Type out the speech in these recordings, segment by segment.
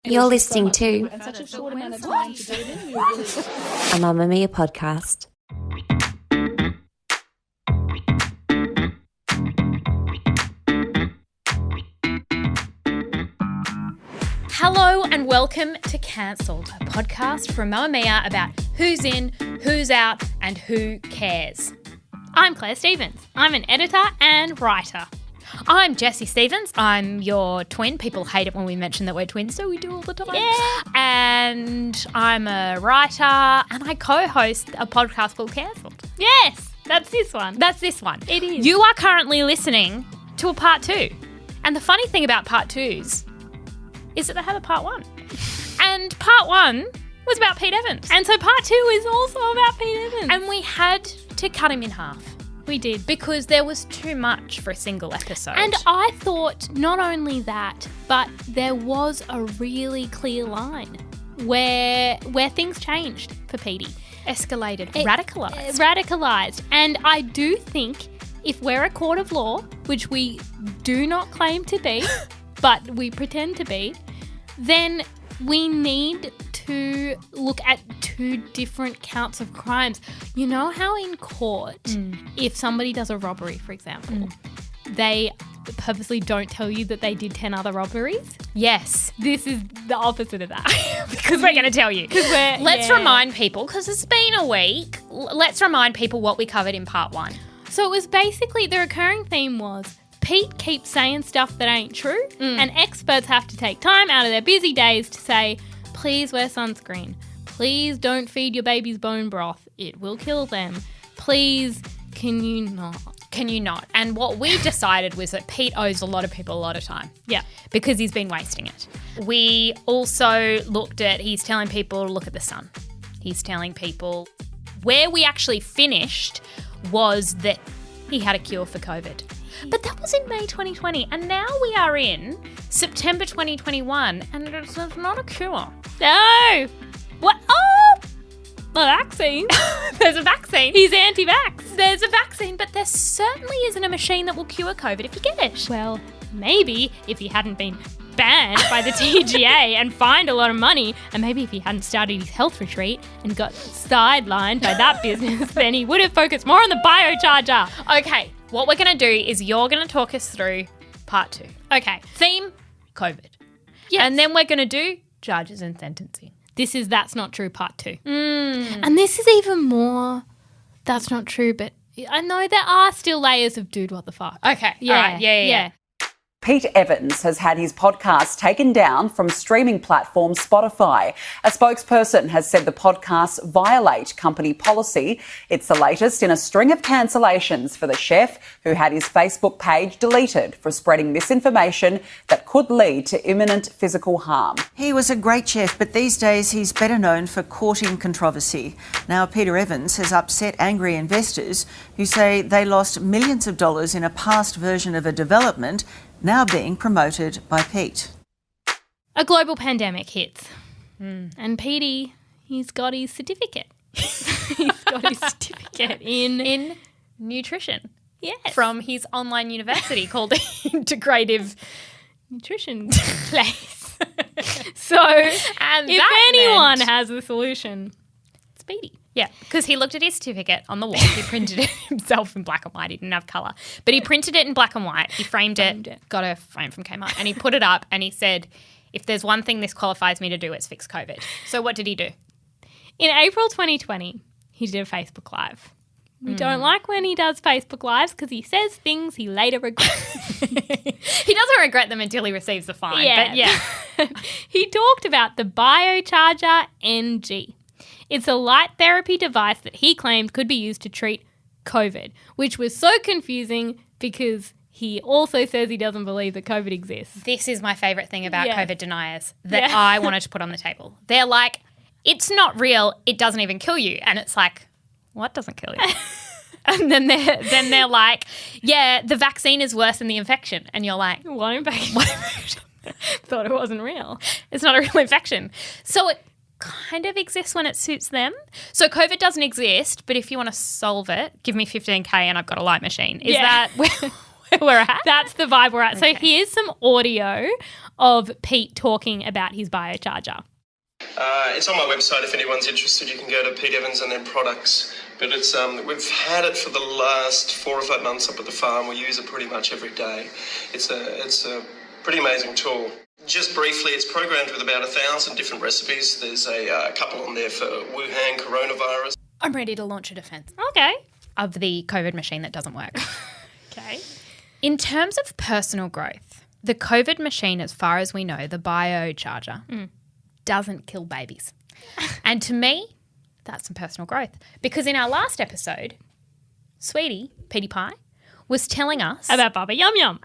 You're listening to such a short amount of time to do it in. a Mamamia podcast. Hello and welcome to Cancelled, a podcast from Mamamia about who's in, who's out, and who cares. I'm Claire Stephens. I'm an editor and writer. I'm Jessie Stephens. I'm your twin. People hate it when we mention that we're twins, so we do all the time. Yeah. And I'm a writer, and I co-host a podcast called Cancelled. Yes, that's this one. That's this one. It is. You are currently listening to a part 2. And the funny thing about part 2s is that they have a part 1. And part 1 was about Pete Evans. And so part 2 is also about Pete Evans. And we had to cut him in half. We did. Because there was too much for a single episode. And I thought not only that, but there was a really clear line where things changed for Petey. Escalated. Radicalised. Radicalised. And I do think if we're a court of law, which we do not claim to be, but we pretend to be, then we need to look at 2 different counts of crimes. You know how in court, if somebody does a robbery, for example, they purposely don't tell you that they did 10 other robberies? Yes. This is the opposite of that. Because we're going to tell you. Let's yeah. remind people, because it's been a week, let's remind people what we covered in part 1. So it was basically, the recurring theme was Pete keeps saying stuff that ain't true, and experts have to take time out of their busy days to say, please wear sunscreen. Please don't feed your babies bone broth. It will kill them. Please, can you not? Can you not? And what we decided was that Pete owes a lot of people a lot of time. Yeah. Because he's been wasting it. We also looked at, he's telling people to look at the sun. He's telling people where we actually finished was that he had a cure for COVID. But that was in May 2020, and now we are in September 2021, and it's not a cure. No. What? Oh, a vaccine. There's a vaccine. He's anti-vax. There's a vaccine, but there certainly isn't a machine that will cure COVID if you get it. Well, maybe if he hadn't been banned by the TGA and fined a lot of money, and maybe if he hadn't started his health retreat and got sidelined by that business, then he would have focused more on the biocharger. Okay, what we're going to do is you're going to talk us through part 2. Okay. Theme, COVID. Yes. And then we're going to do charges and sentencing. This is That's Not True Part 2. And this is even more That's Not True, but I know there are still layers of dude, what the fuck. Okay. Yeah. All right. Yeah. Pete Evans has had his podcast taken down from streaming platform Spotify. A spokesperson has said the podcasts violate company policy. It's the latest in a string of cancellations for the chef who had his Facebook page deleted for spreading misinformation that could lead to imminent physical harm. He was a great chef, but these days he's better known for courting controversy. Now Peter Evans has upset angry investors who say they lost millions of dollars in a past version of a development now being promoted by Pete. A global pandemic hits. And Petey, he's got his certificate. He's got his certificate in nutrition. Yes. From his online university called Integrative Nutrition Place. So, and if anyone has the solution, it's Petey. Yeah, because he looked at his certificate on the wall. He printed it himself in black and white. He didn't have colour. But he printed it in black and white. He framed it, got a frame from Kmart, and he put it up and he said, if there's one thing this qualifies me to do, it's fix COVID. So what did he do? In April 2020, he did a Facebook Live. We don't like when he does Facebook Lives because he says things he later regrets. He doesn't regret them until he receives the fine. Yeah. But yeah. He talked about the biocharger NG. It's a light therapy device that he claimed could be used to treat COVID, which was so confusing because he also says he doesn't believe that COVID exists. This is my favourite thing about COVID deniers that I wanted to put on the table. They're like, it's not real, it doesn't even kill you. And it's like, what doesn't kill you? And then they're like, yeah, the vaccine is worse than the infection. And you're like, what infection? Thought it wasn't real. It's not a real infection. So it kind of exists when it suits them. So COVID doesn't exist, but if you want to solve it, give me $15,000 and I've got a light machine. Is that where we're at? That's the vibe we're at. Okay. So here's some audio of Pete talking about his biocharger. It's on my website. If anyone's interested, you can go to Pete Evans and then products. But it's we've had it for the last 4 or 5 months up at the farm. We use it pretty much every day. It's a pretty amazing tool. Just briefly, it's programmed with about 1,000 different recipes. There's a couple on there for Wuhan coronavirus. I'm ready to launch a defence Okay. of the COVID machine that doesn't work. Okay. In terms of personal growth, the COVID machine, as far as we know, the biocharger, doesn't kill babies. And to me, that's some personal growth. Because in our last episode, Sweetie, Petey Pie, was telling us About Baba Yum Yum.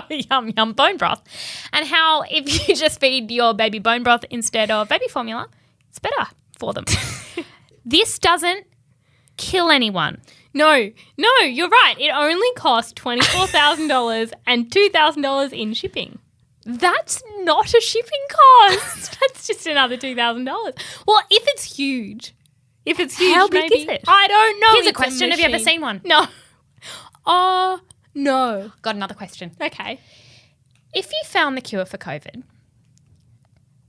Yum Yum bone broth and how if you just feed your baby bone broth instead of baby formula, it's better for them. This doesn't kill anyone. No, you're right. It only cost $24,000 and $2,000 in shipping. That's not a shipping cost. That's just another $2,000. Well, if it's huge, How big maybe. is it? I don't know. Here's a It's question. Have you ever machine. seen one? No. No. Got another question. Okay. If you found the cure for COVID,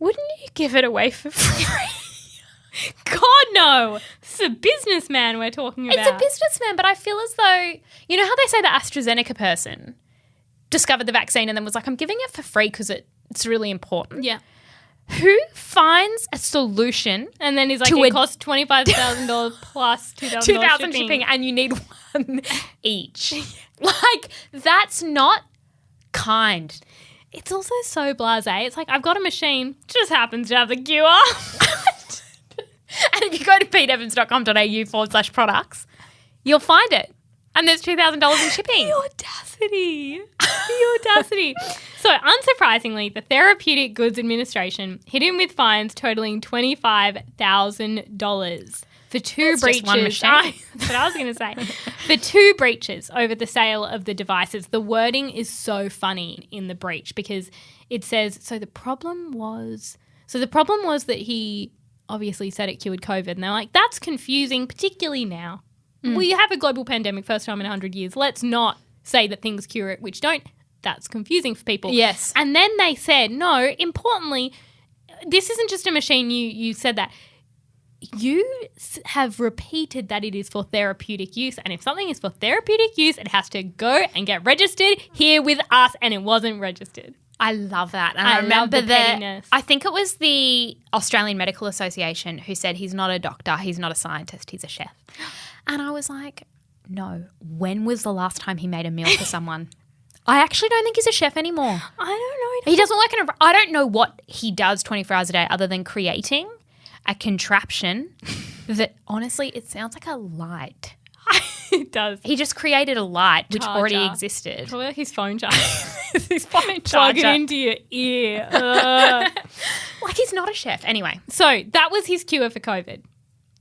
wouldn't you give it away for free? God, no. This is a businessman we're talking about. It's a businessman, but I feel as though, you know how they say the AstraZeneca person discovered the vaccine and then was like, I'm giving it for free because it's really important. Yeah. Who finds a solution And then he's like, To it a- costs $25,000 plus $2,000 2,000 shipping and you need one each? Like, that's not kind. It's also so blasé. It's like, I've got a machine, just happens to have the cure. And if you go to peteevans.com.au/products, you'll find it. And there's $2,000 in shipping. The audacity. So, unsurprisingly, the Therapeutic Goods Administration hit him with fines totaling $25,000 for two That's breaches. just one machine. That's what I was going to say. For two breaches over the sale of the devices. The wording is so funny in the breach because it says, the problem was that he obviously said it cured COVID. And they're like, that's confusing, particularly now. We have a global pandemic, first time in 100 years. Let's not say that things cure it, which don't. That's confusing for people. Yes. And then they said, no, importantly, this isn't just a machine. You said that. You have repeated that it is for therapeutic use. And if something is for therapeutic use, it has to go and get registered here with us. And it wasn't registered. I love that. And I I love remember the that. pettiness. I think it was the Australian Medical Association who said he's not a doctor, he's not a scientist, he's a chef. And I was like, no, when was the last time he made a meal for someone? I actually don't think he's a chef anymore. I don't know. He doesn't work in I don't know what he does 24 hours a day other than creating a contraption that honestly, it sounds like a light. It does. He just created a light which Charger. already existed. Probably like his phone charger. His phone Plug it charger. into your ear. Ugh. Like he's not a chef. Anyway. So that was his cure for COVID.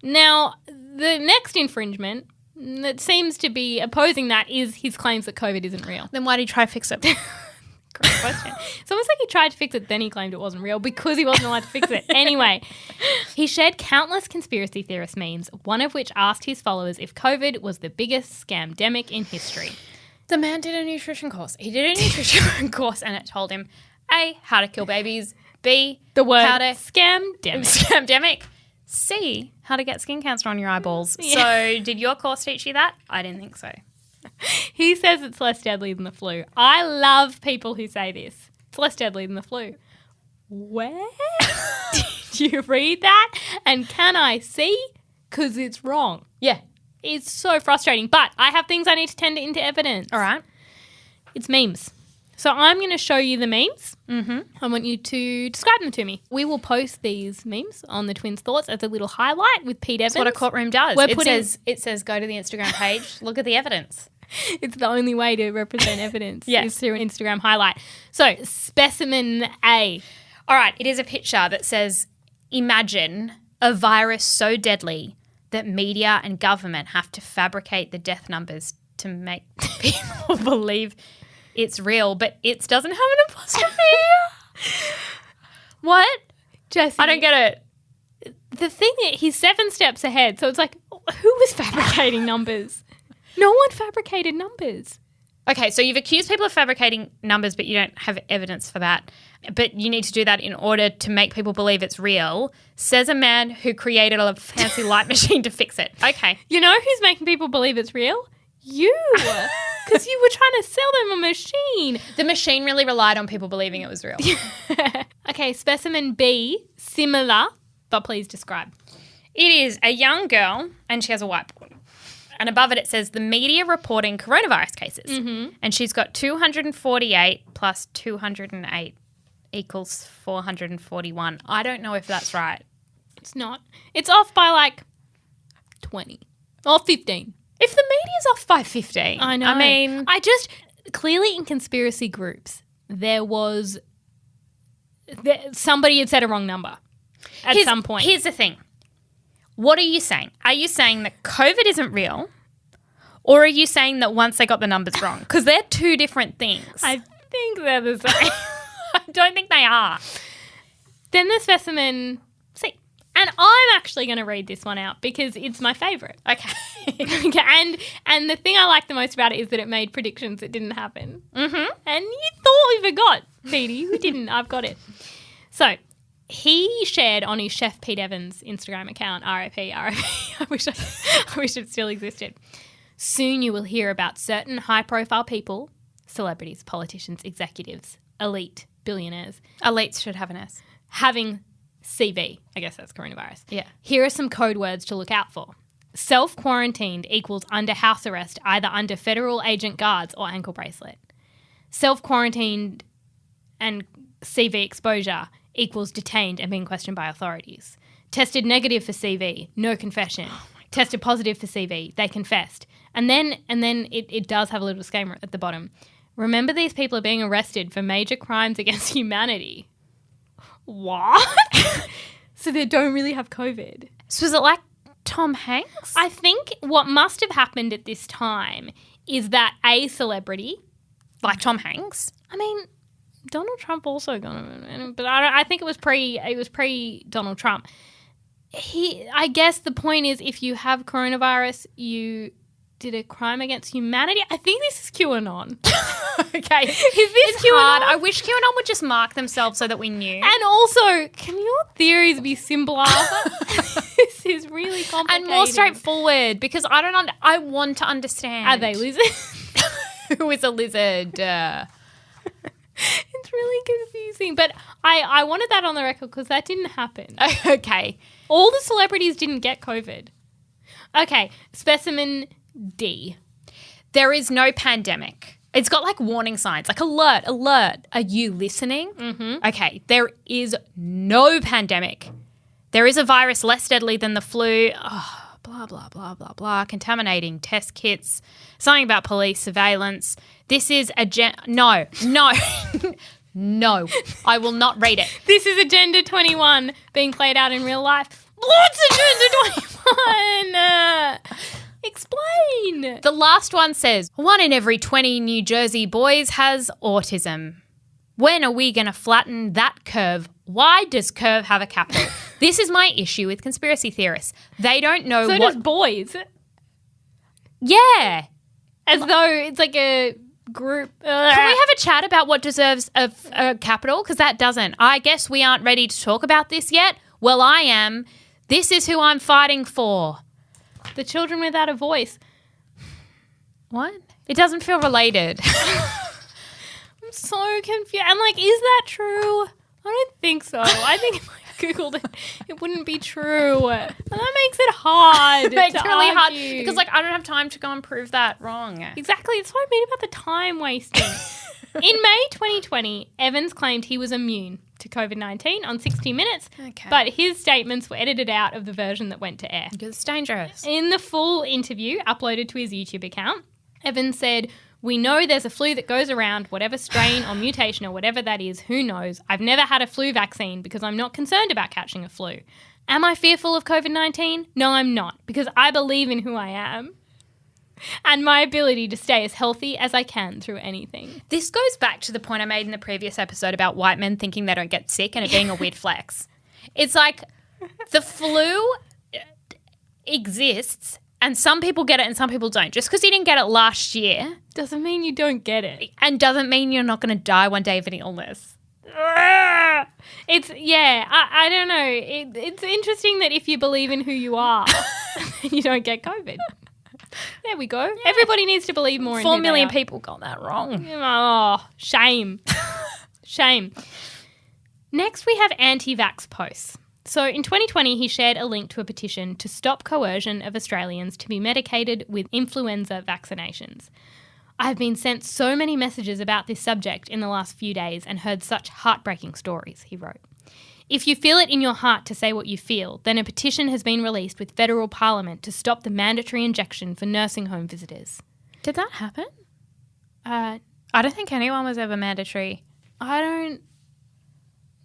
Now, the next infringement that seems to be opposing that is his claims that COVID isn't real. Then why did he try to fix it? Great question. It's almost like he tried to fix it, then he claimed it wasn't real because he wasn't allowed to fix it. Anyway, he shared countless conspiracy theorist memes, one of which asked his followers if COVID was the biggest scamdemic in history. The man did a nutrition course. He did a nutrition course and it told him A, how to kill babies, B, The word how to scamdemic. C, how to get skin cancer on your eyeballs. Yeah. So did your course teach you that? I didn't think so. He says it's less deadly than the flu. I love people who say this. It's less deadly than the flu. Where did you read that? And can I see? Because it's wrong. Yeah. It's so frustrating. But I have things I need to tender into evidence. All right. It's memes. So I'm going to show you the memes. Mm-hmm. I want you to describe them to me. We will post these memes on the Twins' Thoughts as a little highlight with Pete Evans. That's what a courtroom does. We're It putting- says go to the Instagram page, look at the evidence. It's the only way to represent evidence Yes. is through an Instagram highlight. So specimen A. All right, it is a picture that says, imagine a virus so deadly that media and government have to fabricate the death numbers to make people believe it's real, but it doesn't have an apostrophe. What? Jesse. I don't get it. The thing is, he's 7 steps ahead. So it's like, who was fabricating numbers? No one fabricated numbers. Okay, so you've accused people of fabricating numbers, but you don't have evidence for that. But you need to do that in order to make people believe it's real, says a man who created a fancy light machine to fix it. Okay. You know who's making people believe it's real? You. Because you were trying to sell them a machine. The machine really relied on people believing it was real. Okay, specimen B, similar, but please describe. It is a young girl and she has a whiteboard. And above it says the media reporting coronavirus cases. Mm-hmm. And she's got 248 plus 208 equals 441. I don't know if that's right. It's not. It's off by like 20 or 15. If the media's off by 15. I know. I mean, clearly in conspiracy groups, somebody had said a wrong number at some point. Here's the thing. What are you saying? Are you saying that COVID isn't real, or are you saying that once they got the numbers wrong? Because they're two different things. I think they're the same. I don't think they are. Then the specimen C. And I'm actually going to read this one out because it's my favourite. Okay. And the thing I like the most about it is that it made predictions that didn't happen. Mm-hmm. And you thought we forgot, Petey. We didn't. I've got it. So he shared on his Chef Pete Evans Instagram account, RIP. I wish it still existed. Soon you will hear about certain high-profile people, celebrities, politicians, executives, elite, billionaires. Elites should have an S. Having CV. I guess that's coronavirus. Yeah. Here are some code words to look out for. Self-quarantined equals under house arrest, either under federal agent guards or ankle bracelet. Self-quarantined and CV exposure equals detained and being questioned by authorities. Tested negative for CV, no confession. Tested positive for CV, they confessed. And then it does have a little disclaimer at the bottom. Remember, these people are being arrested for major crimes against humanity. What? So they don't really have COVID. So is it like Tom Hanks? I think what must have happened at this time is that a celebrity, Like Tom Hanks? I mean, Donald Trump also got it, but I think it was pre Donald Trump. I guess the point is, if you have coronavirus, you did a crime against humanity. I think this is QAnon. Okay. Is this QAnon? Hard. I wish QAnon would just mark themselves so that we knew. And also, can your theories be simpler? This is really complicated. And more straightforward, because I want to understand. Are they lizards? Who is a lizard? It's really confusing. But I wanted that on the record because that didn't happen. Okay. All the celebrities didn't get COVID. Okay, specimen D. There is no pandemic. It's got like warning signs, like alert. Are you listening? Mm-hmm. Okay, there is no pandemic. There is a virus less deadly than the flu. Oh, blah, blah, blah, blah, blah. Contaminating test kits. Something about police surveillance. This is No. No. I will not read it. This is Agenda 21 being played out in real life. What's Agenda 21? Explain. The last one says, 1 in every 20 New Jersey boys has autism. When are we going to flatten that curve? Why does curve have a capital? This is my issue with conspiracy theorists. They don't know so does boys. Yeah. As though it's like a group. Can we have a chat about what deserves a capital? Because that doesn't. I guess we aren't ready to talk about this yet. Well, I am. This is who I'm fighting for. The children without a voice. What? It doesn't feel related. I'm so confused. I'm like, is that true? I don't think so. I think if I Googled it, it wouldn't be true. And that makes it hard. It makes it really hard argue. because I don't have time to go and prove that wrong. Exactly. It's what I mean about the time wasting. In May 2020, Evans claimed he was immune to COVID-19 on 60 Minutes, but his statements were edited out of the version that went to air. Because it's dangerous. In the full interview uploaded to his YouTube account, Evans said, "We know there's a flu that goes around, whatever strain or mutation or whatever that is, who knows? I've never had a flu vaccine because I'm not concerned about catching a flu. Am I fearful of COVID-19? No, I'm not, because I believe in who I am and my ability to stay as healthy as I can through anything." This goes back to the point I made in the previous episode about white men thinking they don't get sick and it being a weird flex. It's like the flu exists And some people get it and some people don't. Just because you didn't get it last year Doesn't mean you don't get it. and doesn't mean you're not going to die one day of an illness. It's, I don't know. It's interesting that if you believe in who you are, you don't get COVID. There we go. Everybody needs to believe more in 4 who million they people got that wrong. are. Oh, shame. Shame. Next, we have anti-vax posts. So in 2020, he shared a link to a petition to stop coercion of Australians to be medicated with influenza vaccinations. I have been sent so many messages about this subject in the last few days and heard such heartbreaking stories, he wrote. If you feel it in your heart to say what you feel, then a petition has been released with federal parliament to stop the mandatory injection for nursing home visitors. Did that happen? I I don't think anyone was ever mandatory. don't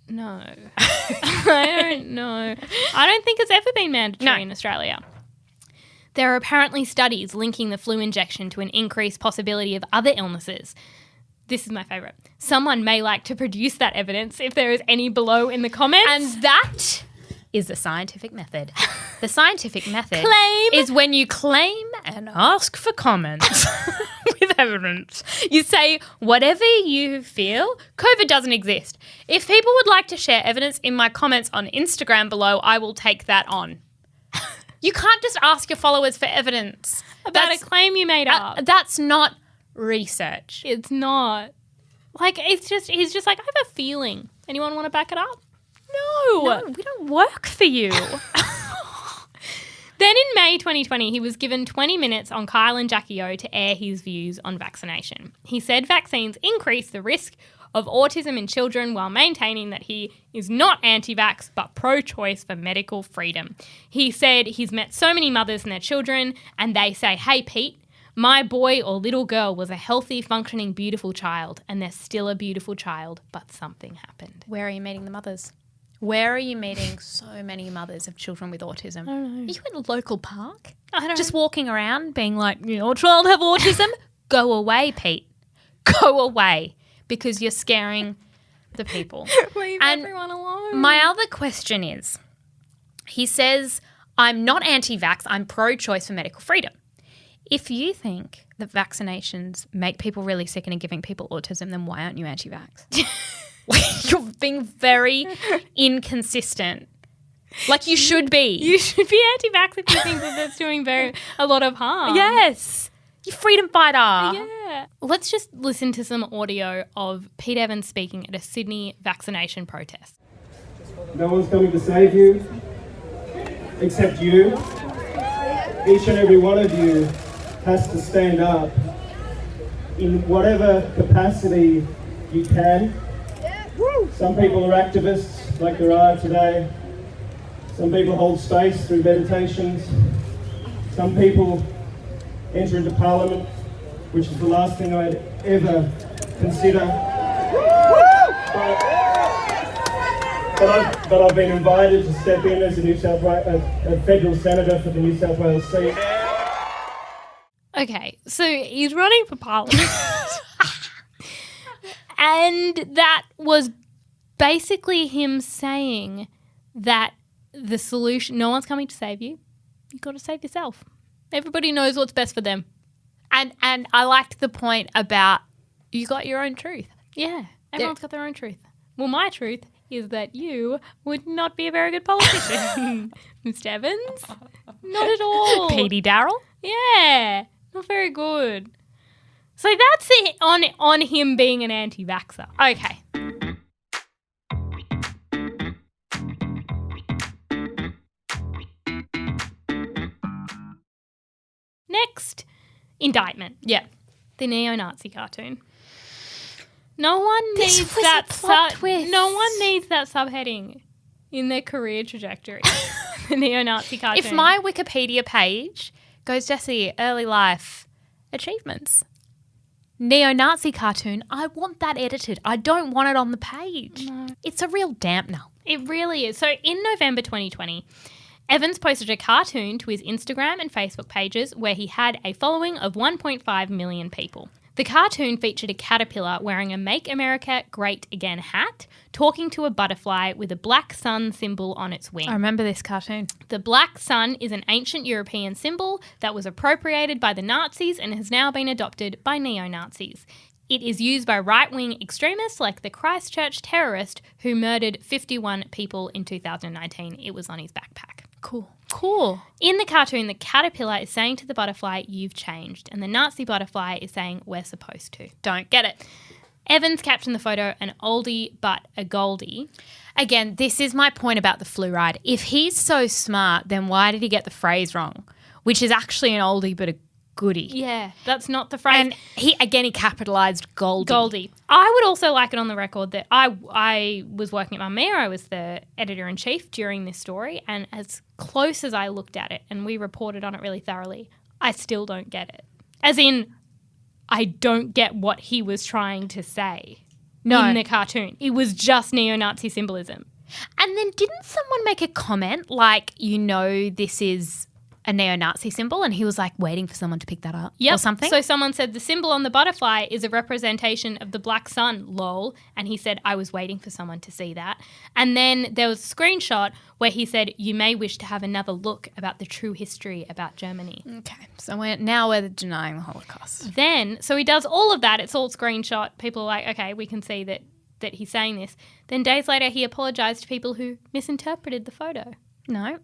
know. I don't know. I don't think it's ever been mandatory in Australia. There are apparently studies linking the flu injection to an increased possibility of other illnesses. This is my favourite. Someone may like to produce that evidence if there is any below in the comments. And that is the scientific method. The scientific method Claim. is when you claim and ask for comments with evidence. You say whatever you feel. COVID doesn't exist. If people would like to share evidence in my comments on Instagram below, I will take that on. You can't just ask your followers for evidence about a claim you made up. That's not research. It's not. Like, he's just like, I have a feeling. Anyone want to back it up? No, we don't work for you. Then in May 2020, he was given 20 minutes on Kyle and Jackie O to air his views on vaccination. He said vaccines increase the risk of autism in children while maintaining that he is not anti-vax but pro-choice for medical freedom. He said he's met so many mothers and their children and they say, hey, Pete, my boy or little girl was a healthy, functioning, beautiful child and they're still a beautiful child, but something happened. Where are you meeting the mothers? Where are you meeting so many mothers of children with autism? I don't know. Are you in a local park? I don't know. Just walking around being like, your child have autism? Go away, Pete. Go away. Because you're scaring the people. Leave And everyone alone. My other question is, he says, I'm not anti-vax, I'm pro-choice for medical freedom. If you think that vaccinations make people really sick and are giving people autism, then why aren't you anti-vax? You're being very inconsistent. Like you should be. You should be anti-vax if you think that that's doing a lot of harm. Yes. You freedom fighter. Yeah. Let's just listen to some audio of Pete Evans speaking at a Sydney vaccination protest. No one's coming to save you except you. Each and every one of you has to stand up in whatever capacity you can. Some people are activists like there are today. Some people hold space through meditations. Some people enter into Parliament, which is the last thing I'd ever consider. But I've been invited to step in as a federal senator for the New South Wales seat. Okay, so he's running for Parliament. And that was basically him saying that the solution, no one's coming to save you. You've got to save yourself. Everybody knows what's best for them. And I liked the point about you got your own truth. Yeah, everyone's got their own truth. Well, my truth is that you would not be a very good politician, Mr. Evans. Not at all. Petey Darrell? Yeah, not very good. So that's it on him being an anti-vaxxer. Okay. Next, indictment. Yeah. The neo-Nazi cartoon. No one This needs was that a plot twist. No one needs that subheading in their career trajectory. The neo-Nazi cartoon. If my Wikipedia page goes Jessie, early life, achievements, neo-Nazi cartoon, I want that edited. I don't want it on the page. No. It's a real dampener. It really is. So in November 2020, Evans posted a cartoon to his Instagram and Facebook pages where he had a following of 1.5 million people. The cartoon featured a caterpillar wearing a Make America Great Again hat, talking to a butterfly with a black sun symbol on its wing. I remember this cartoon. The black sun is an ancient European symbol that was appropriated by the Nazis and has now been adopted by neo-Nazis. It is used by right-wing extremists like the Christchurch terrorist who murdered 51 people in 2019. It was on his backpack. Cool. In the cartoon, the caterpillar is saying to the butterfly, "You've changed," and the Nazi butterfly is saying, "We're supposed to." Don't get it. Evans captioned the photo, "An oldie but a goldie." Again, this is my point about the fluoride. If he's so smart, then why did he get the phrase wrong? Which is actually an oldie but a goodie. Yeah, that's not the phrase. And he capitalised Goldie. I would also like it on the record that I was working at Mamamia. I was the editor-in-chief during this story, and as close as I looked at it, and we reported on it really thoroughly, I still don't get it. As in, I don't get what he was trying to say in the cartoon. It was just neo-Nazi symbolism. And then didn't someone make a comment like, this is a neo-Nazi symbol? And he was like waiting for someone to pick that up or something? So someone said the symbol on the butterfly is a representation of the black sun, lol. And he said, I was waiting for someone to see that. And then there was a screenshot where he said, you may wish to have another look about the true history about Germany. Okay, so we're denying the Holocaust. So he does all of that. It's all screenshot. People are like, okay, we can see that he's saying this. Then days later, he apologised to people who misinterpreted the photo. No.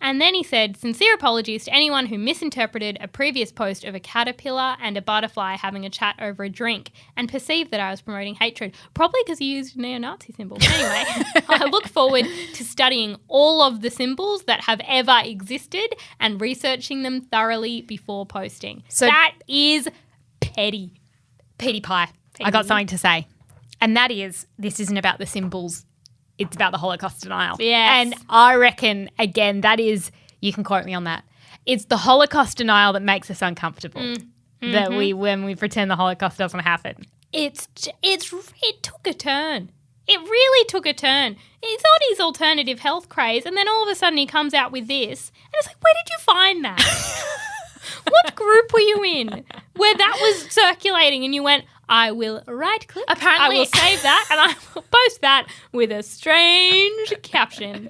And then he said, sincere apologies to anyone who misinterpreted a previous post of a caterpillar and a butterfly having a chat over a drink and perceived that I was promoting hatred, probably because he used neo-Nazi symbols. Anyway, I look forward to studying all of the symbols that have ever existed and researching them thoroughly before posting. So that is petty. Petty pie. I got something to say. And that is, this isn't about the symbols. It's about the Holocaust denial. Yes. And I reckon, again, that is, you can quote me on that, it's the Holocaust denial that makes us uncomfortable. That when we pretend the Holocaust doesn't happen. It took a turn. It really took a turn. He's on his alternative health craze, and then all of a sudden he comes out with this. And it's like, where did you find that? What group were you in where that was circulating and you went, I will right-click, I will save that, and I will post that with a strange caption.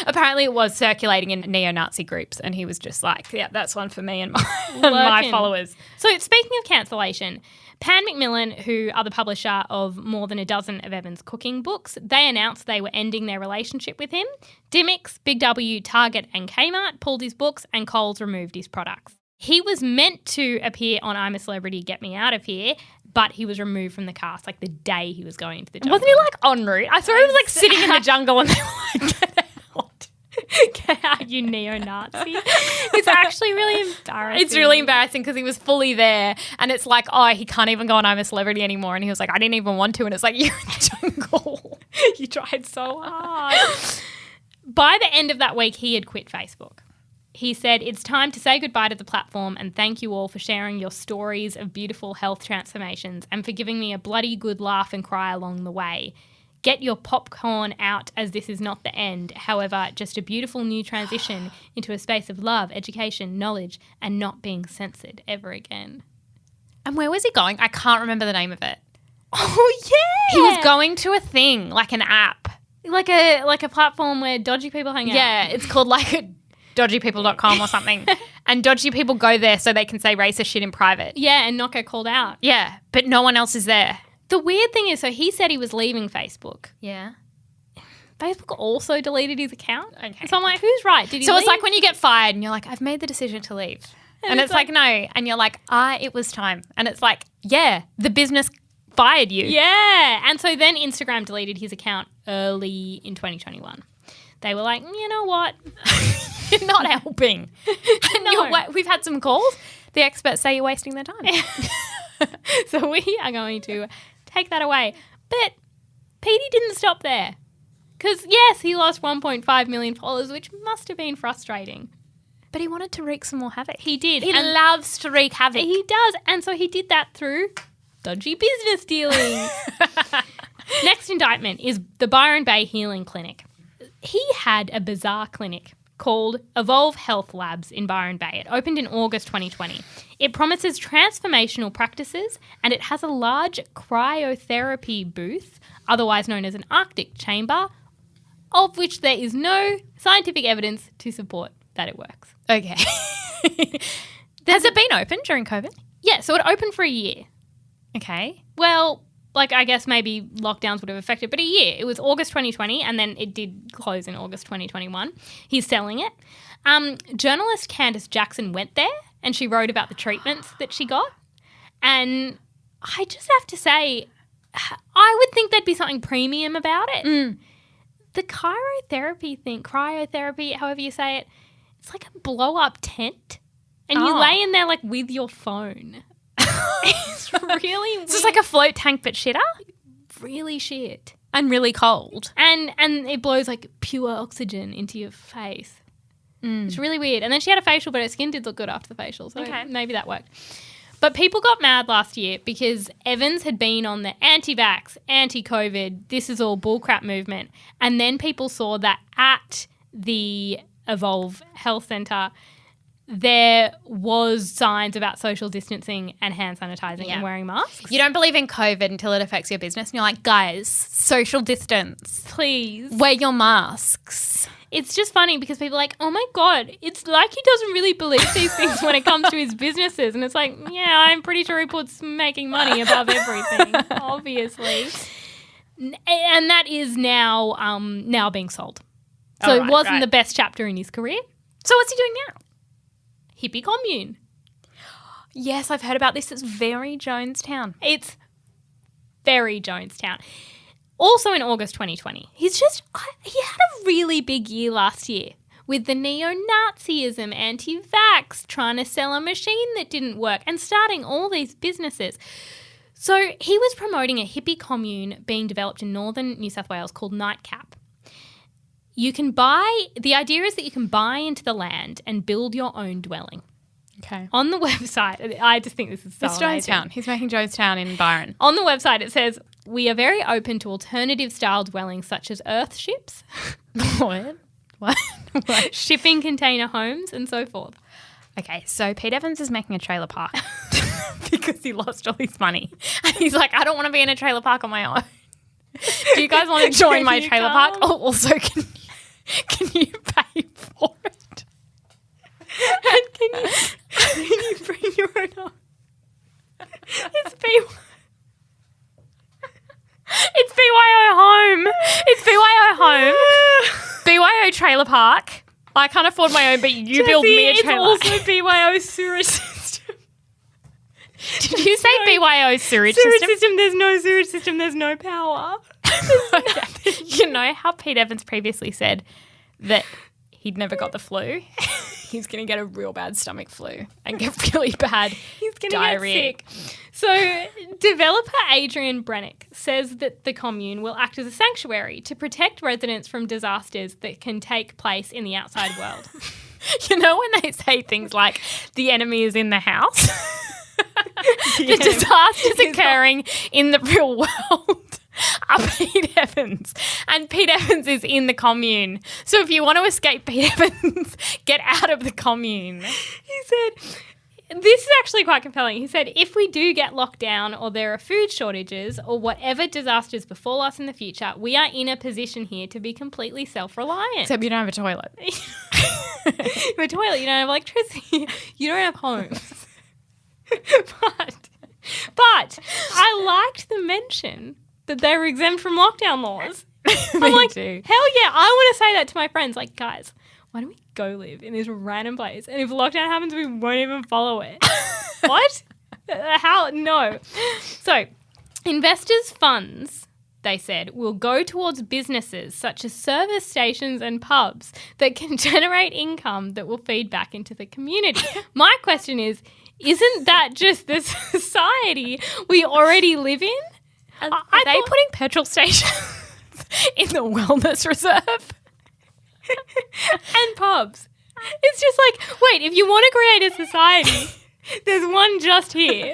Apparently it was circulating in neo-Nazi groups, and he was just like, yeah, that's one for me and my followers. So speaking of cancellation, Pan Macmillan, who are the publisher of more than a dozen of Evans' cooking books, they announced they were ending their relationship with him. Dymocks, Big W, Target and Kmart pulled his books, and Coles removed his products. He was meant to appear on I'm a Celebrity, Get Me Out of Here, but he was removed from the cast like the day he was going into the jungle. Wasn't he like en route? I thought he was like sitting in the jungle and they were like, get out. Get out, you neo-Nazi. It's actually really embarrassing. It's really embarrassing because he was fully there and it's like, oh, he can't even go on I'm a Celebrity anymore. And he was like, I didn't even want to. And it's like, you're in the jungle. You tried so hard. By the end of that week, he had quit Facebook. He said, it's time to say goodbye to the platform and thank you all for sharing your stories of beautiful health transformations and for giving me a bloody good laugh and cry along the way. Get your popcorn out as this is not the end. However, just a beautiful new transition into a space of love, education, knowledge, and not being censored ever again. And where was he going? I can't remember the name of it. Oh, yeah. He was going to a thing, like an app. Like a platform where dodgy people hang out. Yeah, it's called like dodgypeople.com or something. And dodgy people go there so they can say racist shit in private. Yeah, and not get called out. Yeah, but no one else is there. The weird thing is, so he said he was leaving Facebook. Yeah. Facebook also deleted his account. Okay. So I'm like, who's right? Did he So leave? it's like when you get fired and you're like, I've made the decision to leave. And it's like, no. And you're like, it was time. And it's like, yeah, the business fired you. Yeah. And so then Instagram deleted his account early in 2021. They were like, you know what? You're not helping. No. We've had some calls. The experts say you're wasting their time. So we are going to take that away. But Petey didn't stop there. Because, yes, he lost 1.5 million followers, which must have been frustrating. But he wanted to wreak some more havoc. He did. He loves to wreak havoc. He does. And so he did that through dodgy business dealings. Next indictment is the Byron Bay Healing Clinic. He had a bizarre clinic called Evolve Health Labs in Byron Bay. It opened in August 2020. It promises transformational practices and it has a large cryotherapy booth, otherwise known as an Arctic chamber, of which there is no scientific evidence to support that it works. Okay. Has it been open during COVID? Yeah, so it opened for a year. Okay. Well, like I guess maybe lockdowns would have affected, but a year. It was August 2020 and then it did close in August 2021. He's selling it. Journalist Candace Jackson went there and she wrote about the treatments that she got. And I just have to say, I would think there'd be something premium about it. The cryotherapy, however you say it, it's like a blow-up tent. And you lay in there like with your phone. It's really weird. It's just like a float tank but shitter? Really shit. And really cold. And it blows like pure oxygen into your face. It's really weird. And then she had a facial, but her skin did look good after the facial. So maybe that worked. But people got mad last year because Evans had been on the anti-vax, anti-COVID, this is all bullcrap movement. And then people saw that at the Evolve Health Centre, there was signs about social distancing and hand sanitizing and wearing masks. You don't believe in COVID until it affects your business. And you're like, guys, social distance. Please. Wear your masks. It's just funny because people are like, oh my God, it's like he doesn't really believe these things when it comes to his businesses. And it's like, yeah, I'm pretty sure he puts making money above everything, obviously. And that is now being sold. So it wasn't the best chapter in his career. So what's he doing now? Hippie commune. Yes, I've heard about this. It's very Jonestown. It's very Jonestown. Also in August 2020, he had a really big year last year with the neo-Nazism, anti-vax, trying to sell a machine that didn't work and starting all these businesses. So he was promoting a hippie commune being developed in northern New South Wales called Nightcap. The idea is that you can buy into the land and build your own dwelling. Okay. On the website, I just think this is so amazing. Jonestown. He's making Jonestown in Byron. On the website, it says, we are very open to alternative style dwellings such as earth ships. What? Shipping container homes and so forth. Okay, so Pete Evans is making a trailer park because he lost all his money. And he's like, I don't want to be in a trailer park on my own. Do you guys want to join my trailer park? Oh, also, can you pay for it? And can you bring your own home? It's BYO home. It's BYO home. BYO trailer park. I can't afford my own, but you build me a trailer. It's also BYO sewage system. Did you say BYO sewage system? There's no sewage system. There's no power. You know how Pete Evans previously said that he'd never got the flu? He's going to get a real bad stomach flu and get really bad diarrhea. Get sick. So developer Adrian Brennick says that the commune will act as a sanctuary to protect residents from disasters that can take place in the outside world. You know when they say things like, the enemy is in the house? The disasters occurring in the real world are Pete Evans. And Pete Evans is in the commune. So if you want to escape Pete Evans, get out of the commune. He said, this is actually quite compelling. He said, if we do get locked down or there are food shortages or whatever disasters befall us in the future, we are in a position here to be completely self-reliant. Except you don't have a toilet. You have a toilet, you don't have electricity, you don't have homes. But I liked the mention that they were exempt from lockdown laws. I'm like, hell yeah, I want to say that to my friends. Like, guys, why don't we go live in this random place? And if lockdown happens, we won't even follow it. What? How? No. So, investors' funds, they said, will go towards businesses such as service stations and pubs that can generate income that will feed back into the community. My question is, isn't that just the society we already live in? Are they putting petrol stations in the wellness reserve? And pubs. It's just like, wait, if you want to create a society, there's one just here.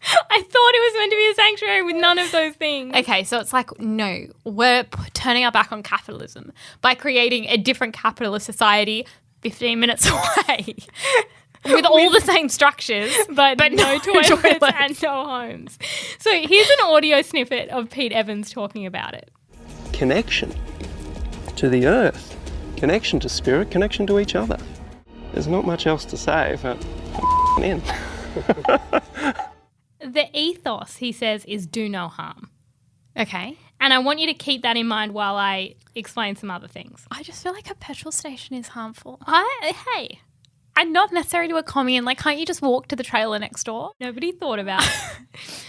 I thought it was meant to be a sanctuary with none of those things. Okay, so it's like, no, we're turning our back on capitalism by creating a different capitalist society 15 minutes away with all the same structures, but no toilets and no homes. So here's an audio snippet of Pete Evans talking about it. Connection to the earth, connection to spirit, connection to each other. There's not much else to say, but I'm in. The ethos, he says, is do no harm. Okay. And I want you to keep that in mind while I explain some other things. I just feel like a petrol station is harmful. Hey, And not necessarily to a commune. Like, can't you just walk to the trailer next door? nobody thought about it.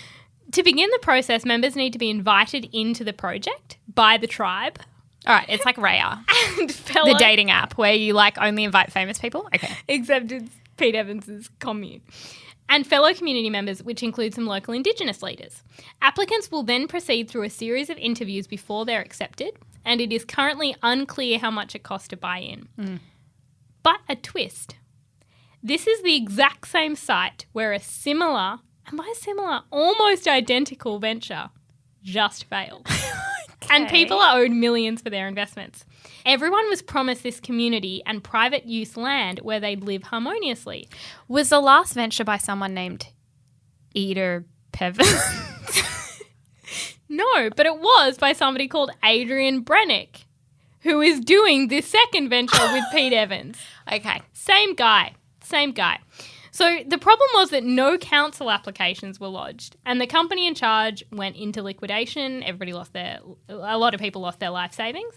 To begin the process, members need to be invited into the project by the tribe. All right, it's like Raya, And the dating app where you, like, only invite famous people. Okay. Except it's Pete Evans's commune. And fellow community members, which include some local Indigenous leaders. Applicants will then proceed through a series of interviews before they're accepted, and it is currently unclear how much it costs to buy in. But a twist. This is the exact same site where a similar, and by similar, almost identical venture just failed. And people are owed millions for their investments. Everyone was promised this community and private use land where they'd live harmoniously. Was the last venture by someone named Eora Pevin? No, but it was by somebody called Adrian Brennick, who is doing this second venture with Pete Evans. Okay. Same guy. So the problem was that no council applications were lodged, and the company in charge went into liquidation. A lot of people lost their life savings.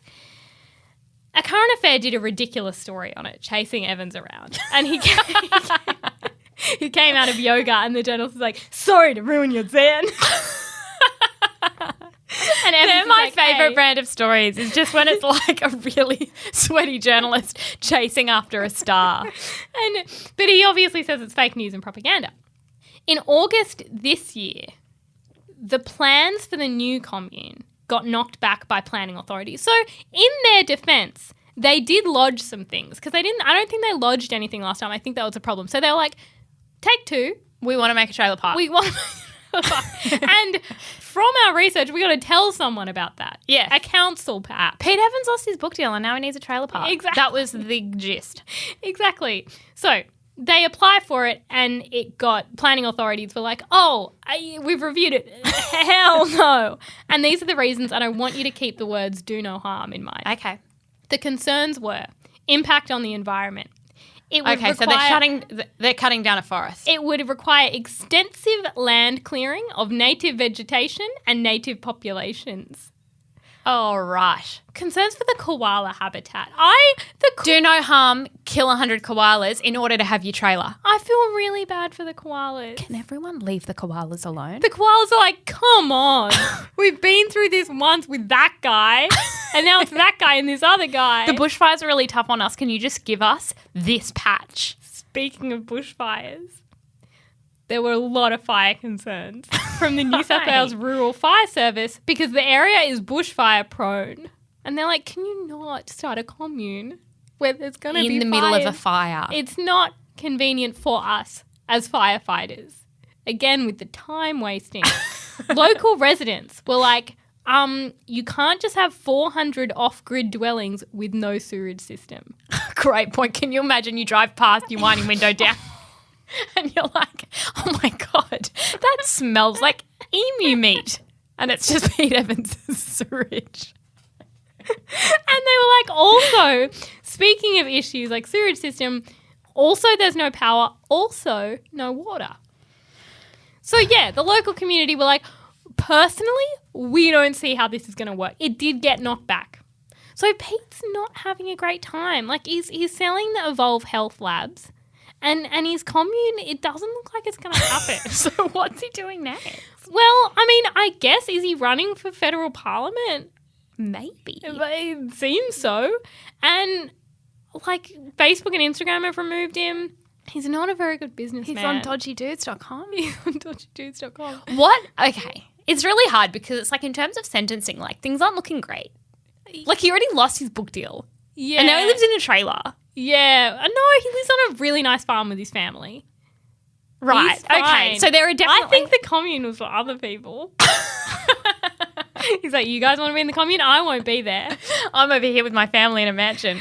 A Current Affair did a ridiculous story on it, chasing Evans around. And he came out of yoga, and the journalist was like, sorry to ruin your zen. And They're my favourite brand of stories. Is just when it's like a really sweaty journalist chasing after a star. But he obviously says it's fake news and propaganda. In August this year, the plans for the new commune got knocked back by planning authorities. So in their defence, they did lodge some things because I don't think they lodged anything last time. I think that was a problem. So they were like, take two. We want to make a trailer park. And from our research, we got to tell someone about that. Yeah. A council, perhaps. Pete Evans lost his book deal and now he needs a trailer park. Exactly. That was the gist. Exactly. So they apply for it and it got planning authorities were like, we've reviewed it. Hell no. And these are the reasons, and I want you to keep the words do no harm in mind. Okay. The concerns were impact on the environment. So they're cutting down a forest. It would require extensive land clearing of native vegetation and native populations. Oh, right. Concerns for the koala habitat. Do no harm, kill 100 koalas in order to have your trailer. I feel really bad for the koalas. Can everyone leave the koalas alone? The koalas are like, come on. We've been through this once with that guy, and now it's that guy and this other guy. The bushfires are really tough on us. Can you just give us this patch? Speaking of bushfires, there were a lot of fire concerns from the New South Wales Rural Fire Service because the area is bushfire prone. And they're like, can you not start a commune where there's going to be in the middle of a fires? fire? It's not convenient for us as firefighters. Again, with the time wasting. Local residents were like, you can't just have 400 off-grid dwellings with no sewage system. Great point. Can you imagine you drive past your winding window down and you're like, oh my God, that smells like emu meat. And it's just Pete Evans' sewage. And they were like, also, speaking of issues like sewage system, also there's no power, also no water. So yeah, the local community were like, personally, we don't see how this is going to work. It did get knocked back. So Pete's not having a great time. Like he's selling the Evolve Health Labs and his commune, it doesn't look like it's going to happen. So what's he doing next? Well, I mean, I guess, is he running for federal parliament? Maybe. It seems so. And like Facebook and Instagram have removed him. He's not a very good businessman. He's on dodgydudes.com. He's on dodgydudes.com. What? Okay. It's really hard because it's like in terms of sentencing, like things aren't looking great. Like he already lost his book deal. Yeah. And now he lives in a trailer. Yeah. No, he lives on a really nice farm with his family. Right. He's fine. Okay. So there are definitely. I think the commune was for other people. He's like, you guys want to be in the commune? I won't be there. I'm over here with my family in a mansion.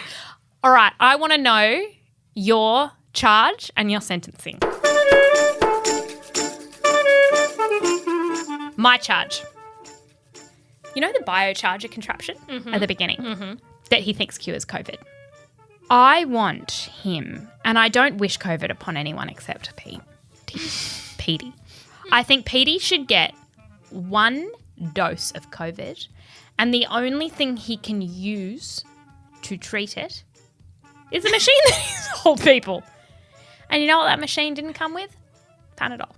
All right. I want to know your charge and your sentencing. My charge. You know the biocharger contraption at the beginning that he thinks cures COVID? I want him, and I don't wish COVID upon anyone except Petey. I think Petey should get 1 dose of COVID, and the only thing he can use to treat it is a machine that he's told people. And you know what that machine didn't come with? Panadol.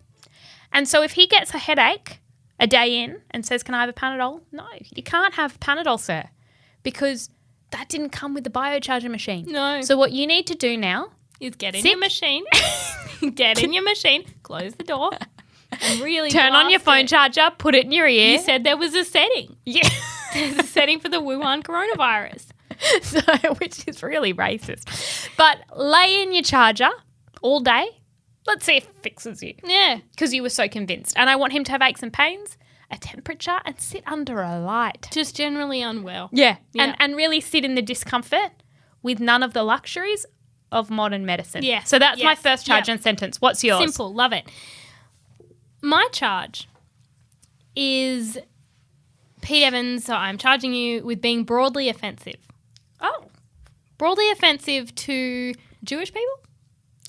And so if he gets a headache a day in and says, can I have a Panadol? No, you can't have Panadol, sir, because that didn't come with the biocharger machine. No. So what you need to do now is get in your machine, close the door, and really turn on your phone charger, put it in your ear. You said there was a setting. Yeah. There's a setting for the Wuhan coronavirus. So, which is really racist. But lay in your charger all day. Let's see if it fixes you. Yeah. Because you were so convinced. And I want him to have aches and pains, a temperature, and sit under a light. Just generally unwell. Yeah. Yeah. And really sit in the discomfort with none of the luxuries of modern medicine. Yeah. So that's my Yes. first charge Yep. and sentence. What's yours? Simple. Love it. My charge is Pete Evans, so I'm charging you with being broadly offensive. Oh. Broadly offensive to Jewish people?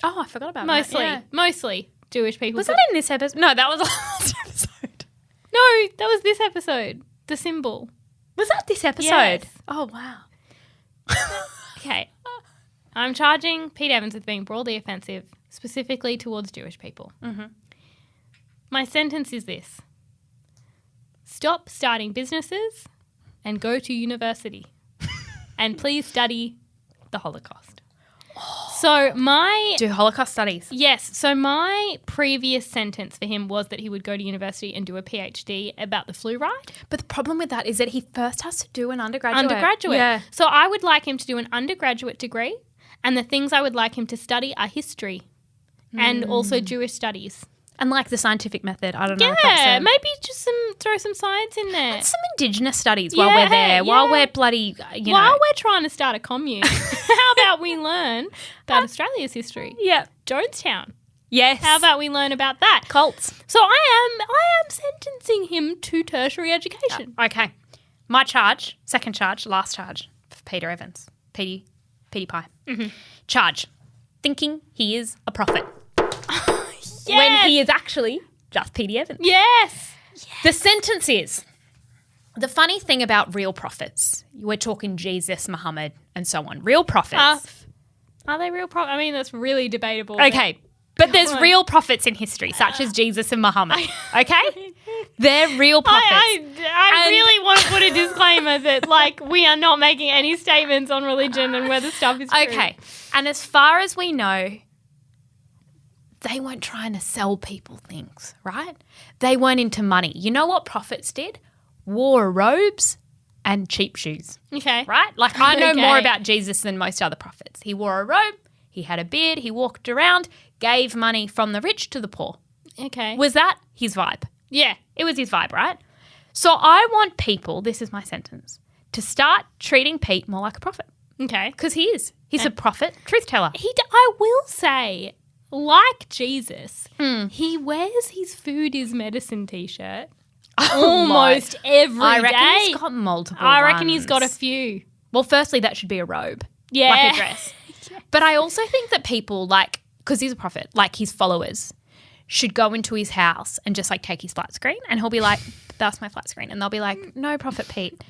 Oh, I forgot about Mostly. that. Yeah. Mostly Jewish people. Was that in this episode? No, that was the last episode. No, that was this episode. The symbol. Was that this episode? Yes. Oh, wow. Okay. I'm charging Pete Evans with being broadly offensive, specifically towards Jewish people. Mm-hmm. My sentence is this. Stop starting businesses and go to university. And please study the Holocaust. So Do Holocaust studies. Yes. So my previous sentence for him was that he would go to university and do a PhD about the flu ride. But the problem with that is that he first has to do an undergraduate. Yeah. So I would like him to do an undergraduate degree, and the things I would like him to study are history and also Jewish studies. And like the scientific method. I don't know if that's Yeah, maybe just throw some science in there. and some indigenous studies while we're there, while yeah. we're bloody, While we're trying to start a commune, how about we learn about Australia's history? Yeah. Jonestown. Yes. How about we learn about that? cults? So I am sentencing him to tertiary education. Okay. My charge, second charge, last charge for Peter Evans. Petey Pie. Mm-hmm. Charge. Thinking he is a prophet. When he is actually just Petey Evans. Yes. The sentence is, the funny thing about real prophets, we're talking Jesus, Muhammad, and so on. Real prophets. Are they real prophets? I mean, that's really debatable. Okay. But there's real prophets in history, such as Jesus and Muhammad. Okay? They're real prophets. I really want to put a disclaimer that, like, we are not making any statements on religion and whether stuff is true. Okay. And as far as we know, they weren't trying to sell people things, right? They weren't into money. You know what prophets did? Wore robes and cheap shoes, Okay. right? Like I know Okay. more about Jesus than most other prophets. He wore a robe, he had a beard, he walked around, gave money from the rich to the poor. Okay. Was that his vibe? Yeah. It was his vibe, right? So I want people, this is my sentence, to start treating Pete more like a prophet Okay. because he is. He's a prophet, truth teller. I will say, like Jesus, he wears his food is medicine t-shirt almost every day. I reckon he's got multiple I reckon he's got a ones. few. Well, firstly, that should be a robe. Yeah. Like a dress. But I also think that people, like, because he's a prophet, like his followers, should go into his house and just, like, take his flat screen. And he'll be like, that's my flat screen. And they'll be like, no, Prophet Pete,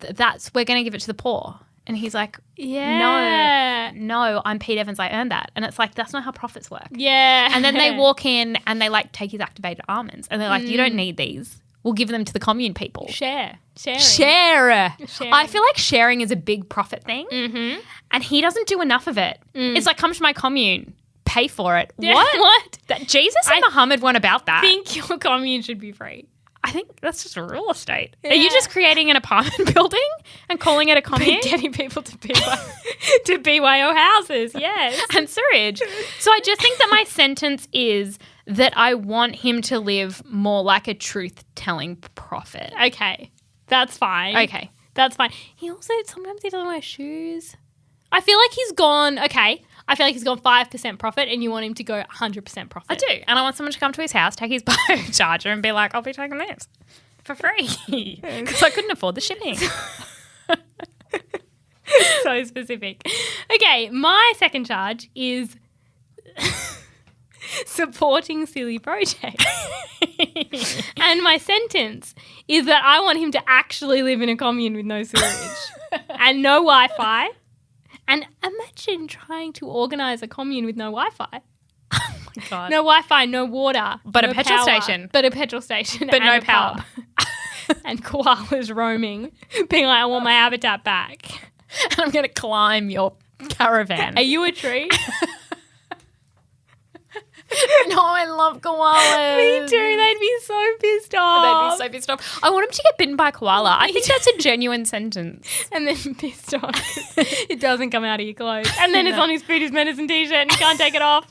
we're going to give it to the poor. And he's like, no, I'm Pete Evans. I earned that. And it's like, that's not how prophets work. Yeah. And then they walk in and they, like, take his activated almonds. And they're like, you don't need these. We'll give them to the commune people. Sharing. Share. I feel like sharing is a big profit thing. Mm-hmm. And he doesn't do enough of it. It's like, come to my commune. Pay for it. Yeah, What? what? Jesus and Muhammad weren't about that. I think your commune should be free. I think that's just real estate. Yeah. Are you just creating an apartment building and calling it a commune? Getting people to BYO houses, yes. And sewage. So I just think that my sentence is that I want him to live more like a truth-telling prophet. Okay, that's fine. Okay. That's fine. Sometimes he doesn't wear shoes. I feel like he's gone 5% profit and you want him to go 100% profit. I do. And I want someone to come to his house, take his bio charger and be like, I'll be taking this for free because I couldn't afford the shipping. So specific. Okay, my second charge is supporting silly projects. And my sentence is that I want him to actually live in a commune with no sewage and no Wi-Fi. And imagine trying to organise a commune with no Wi-Fi. Oh my God. No Wi-Fi, no water. But no a petrol power, station. But a petrol station. But and no a power. pub. And koalas roaming, being like, I want my habitat back. And I'm going to climb your caravan. Are you a tree? No, I love koalas. Me too. They'd be so pissed off. They'd be so pissed off. I want him to get bitten by a koala. I think that's a genuine sentence. And then pissed off. It doesn't come out of your clothes. And then it's on his food, his medicine t-shirt and he can't take it off.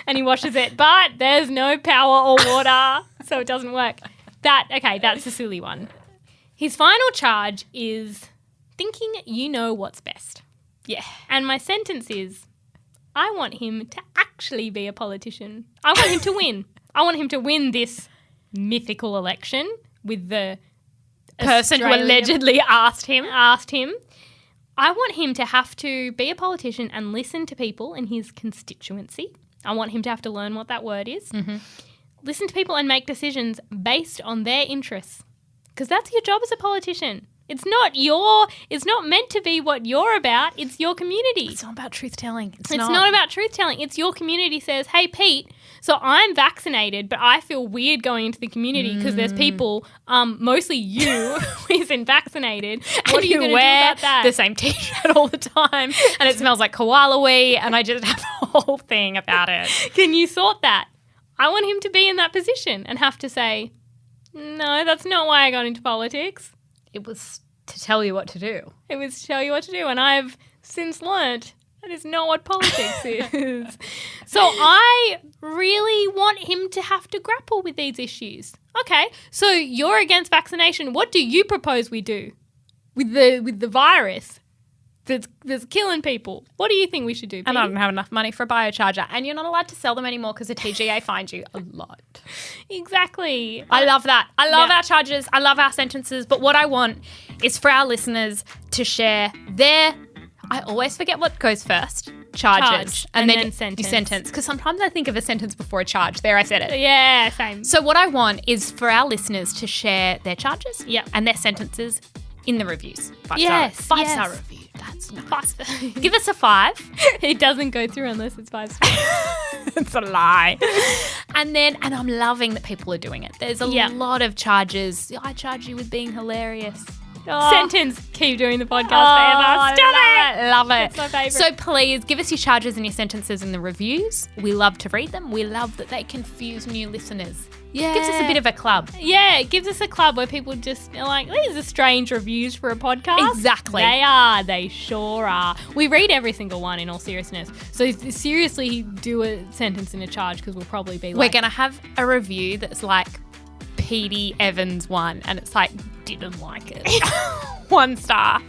And he washes it. But there's no power or water, so it doesn't work. That's the silly one. His final charge is thinking you know what's best. Yeah. And my sentence is, I want him to actually be a politician. I want him to win. I want him to win this mythical election with the person who allegedly asked him. I want him to have to be a politician and listen to people in his constituency. I want him to have to learn what that word is. Mm-hmm. Listen to people and make decisions based on their interests. Because that's your job as a politician. It's not meant to be what you're about. It's your community. It's not about truth-telling. It's not about truth-telling. It's your community says, hey, Pete, so I'm vaccinated, but I feel weird going into the community because there's people, mostly you, who isn't vaccinated. What are you going to do about that? The same T-shirt all the time and it smells like koala wee and I just have a whole thing about it. Can you sort that? I want him to be in that position and have to say, no, that's not why I got into politics. It was to tell you what to do. It was to tell you what to do. And I've since learnt that is not what politics is. So I really want him to have to grapple with these issues. Okay, so you're against vaccination. What do you propose we do with the virus that's killing people? What do you think we should do, Pete? And I don't have enough money for a biocharger. And you're not allowed to sell them anymore because the TGA finds you a lot. Exactly. I love that. I love our charges. I love our sentences. But what I want is for our listeners to share their... I always forget what goes first. Charge. And then sentence. Sentence. Because sometimes I think of a sentence before a charge. There, I said it. Yeah, same. So what I want is for our listeners to share their charges and their sentences in the reviews. Five-star review. That's nice. Give us a 5. It doesn't go through unless it's 5 stars. It's a lie. And I'm loving that people are doing it. There's a lot of charges. I charge you with being hilarious. Oh. Sentence. Keep doing the podcast forever. Stop it. Love it. It's my favourite. So please give us your charges and your sentences in the reviews. We love to read them. We love that they confuse new listeners. Yeah. Gives us a bit of a club. Yeah, it gives us a club where people just are like, these are strange reviews for a podcast. Exactly. They are. They sure are. We read every single one in all seriousness. So seriously do a sentence in a charge because we'll probably be like... We're going to have a review that's like Petey Evans 1 and it's like, didn't like it. 1 star.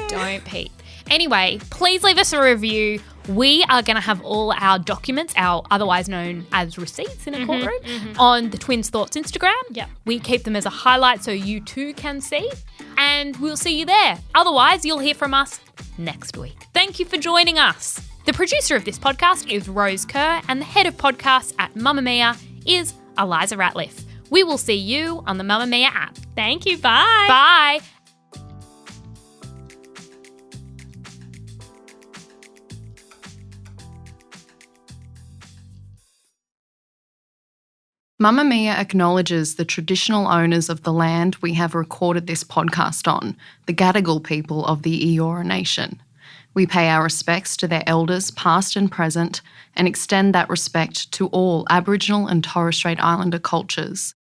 Don't Pete. Anyway, please leave us a review. We are going to have all our documents, our otherwise known as receipts in a courtroom, on the Twins Thoughts Instagram. Yep. We keep them as a highlight so you too can see. And we'll see you there. Otherwise, you'll hear from us next week. Thank you for joining us. The producer of this podcast is Rose Kerr and the head of podcasts at Mamamia is Elissa Ratliff. We will see you on the Mamamia app. Thank you. Bye. Bye. Mamamia acknowledges the traditional owners of the land we have recorded this podcast on, the Gadigal people of the Eora Nation. We pay our respects to their elders, past and present, and extend that respect to all Aboriginal and Torres Strait Islander cultures.